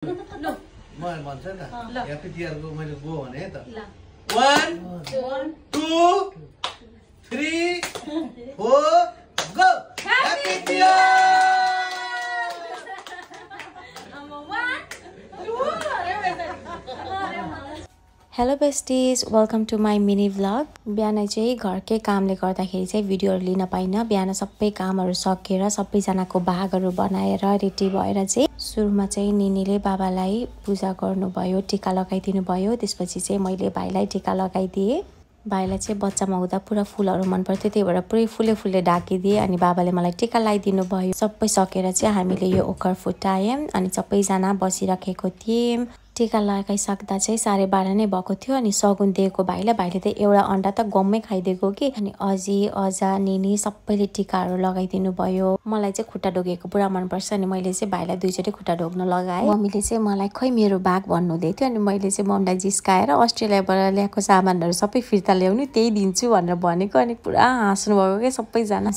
म भन्छ नि त ह्याप्पी टियरको मैले गो भने है त 1 2 3 4 go happy tear hello besties welcome to my mini vlog. बिहान चाहिँ घरकै कामले गर्दाखेरि चाहिँ भिडियोहरू लिन पाइनँ। बिहान सबै कामहरू सकेर सबैजनाको भागहरू बनाएर रेडी भएर चाहिँ सुरुमा चाहिँ निनीले बाबालाई पूजा गर्नुभयो, टिका लगाइदिनु भयो। त्यसपछि चाहिँ मैले भाइलाई टिका लगाइदिएँ। भाइलाई चाहिँ बच्चामा हुँदा पुरा फुलहरू मन पर्थ्यो, त्यही भएर पुरै फुले डाकिदिएँ। अनि बाबाले मलाई टिका लगाइदिनु भयो। सबै सकेर चाहिँ हामीले यो ओखर फुटायौँ अनि सबैजना बसिराखेको थियौँ। टिका लगाइसक्दा चाहिँ 12:30 नै भएको थियो। अनि सगुन दिएको भाइले त एउटा अन्डा त गम्मै खाइदिएको कि। अनि अजी अजा निनी सबैले टिकाहरू लगाइदिनु भयो। मलाई चाहिँ खुट्टा ढोगेको पुरा मनपर्छ। अनि मैले चाहिँ भाइलाई 2 चोटि खुट्टा ढोग्न लगाएँ। मम्मीले चाहिँ मलाई खै मेरो भाग भन्नुहुँदै थियो। अनि मैले चाहिँ मम्मीलाई जिस्काएर अस्ट्रेलियाबाट ल्याएको सामानहरू सबै फिर्ता ल्याउनु, त्यही दिन्छु भनेर भनेको। अनि पुरा हाँस्नु भएको क्या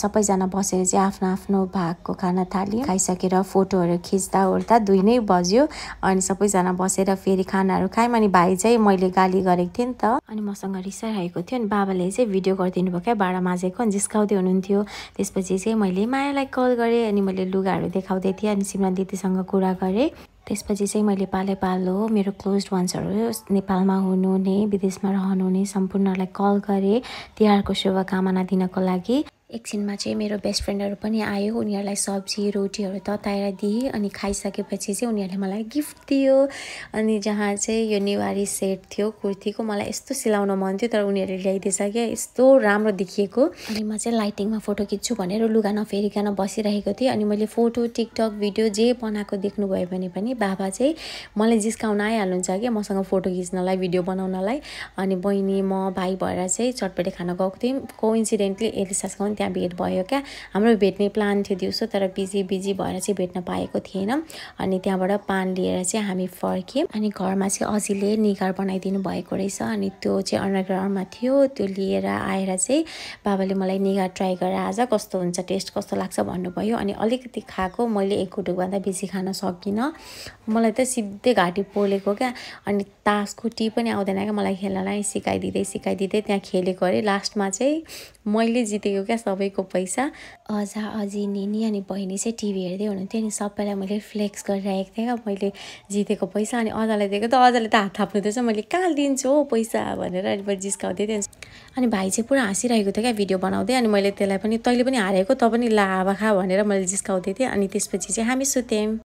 सबैजना बसेर चाहिँ आफ्नो आफ्नो भागको खाना थाल्यो। खाइसकेर फोटोहरू खिच्दा ओर्दा 2 नै बज्यो। अनि सबैजना बसेर फेरि खानाहरू खायौँ। अनि भाइ चाहिँ मैले गाली गरेको थिएँ नि त, अनि मसँग रिसाइरहेको थियो। अनि बाबाले चाहिँ भिडियो गरिदिनु भयो क्या, भाँडा माझेको। अनि जिस्काउँदै हुनुहुन्थ्यो। त्यसपछि चाहिँ मैले मायालाई कल गरेँ। अनि मैले लुगाहरू देखाउँदै थिएँ। अनि सिमरन दिदीसँग कुरा गरेँ। त्यसपछि चाहिँ मैले पालो मेरो क्लोज वान्सहरू नेपालमा हुनुहुने, विदेशमा रहनुहुने सम्पूर्णलाई कल गरेँ तिहारको शुभकामना दिनको लागि। एकछिनमा चाहिँ मेरो बेस्ट फ्रेन्डहरू पनि आयो। उनीहरूलाई सब्जी रोटीहरू तताएर दिएँ। अनि खाइसकेपछि चाहिँ उनीहरूले मलाई गिफ्ट दियो। अनि जहाँ चाहिँ यो नेवारी सेट थियो कुर्तीको, मलाई यस्तो सिलाउन मन थियो, तर उनीहरूले ल्याइदिएछ क्या, यस्तो राम्रो देखिएको। अनि म चाहिँ लाइटिङमा फोटो खिच्छु भनेर लुगा नफेरिकन बसिरहेको थिएँ। अनि मैले फोटो टिकटक भिडियो जे बनाएको देख्नुभयो भने पनि बाबा चाहिँ मलाई जिस्काउन आइहाल्नुहुन्छ क्या, मसँग फोटो खिच्नलाई, भिडियो बनाउनलाई। अनि बहिनी म भाइ भएर चाहिँ चटपटे खान गएको थियौँ। कोइन्सिडेन्टली एलिसासँग त्यहाँ भेट भयो क्या। हाम्रो भेट्ने प्लान थियो दिउँसो, तर बिजी भएर चाहिँ भेट्न पाएको थिएन। अनि त्यहाँबाट पान लिएर चाहिँ हामी फर्क्यौँ। अनि घरमा चाहिँ अजीले निगार बनाइदिनु भएको रहेछ। अनि त्यो चाहिँ अन्डरग्राउन्डमा थियो, त्यो लिएर आएर चाहिँ बाबाले मलाई निगार ट्राई गरेर आज कस्तो हुन्छ, टेस्ट कस्तो लाग्छ भन्नुभयो। अनि अलिकति खाएको, मैले 1 गुटुकभन्दा बेसी खान सकिनँ। मलाई त सिधै घाँटी पोलेको क्या। अनि तासको टी पनि आउँदैन क्या मलाई खेल्नलाई, सिकाइदिँदै त्यहाँ खेलेको अरे। लास्टमा चाहिँ मैले जितेको क्या सबैको पैसा। अजा अजी निनी अनि बहिनी चाहिँ टिभी हेर्दै हुनुहुन्थ्यो। अनि सबैलाई मैले फ्लेक्स गरिरहेको थिएँ क्या मैले जितेको पैसा। अनि अजालाई दिएको त अजाले त हात थाप्नु थिएछ, मैले कहाँ दिन्छु हो पैसा भनेर। अनि मैले जिस्काउँदै थिएँ। अनि भाइ चाहिँ पुरा हाँसिरहेको थियो क्या भिडियो बनाउँदै। अनि मैले त्यसलाई पनि तैँले पनि हारेको, त पनि ला हावा खा भनेर मैले जिस्काउँदै थिएँ। अनि त्यसपछि चाहिँ हामी सुत्यौँ।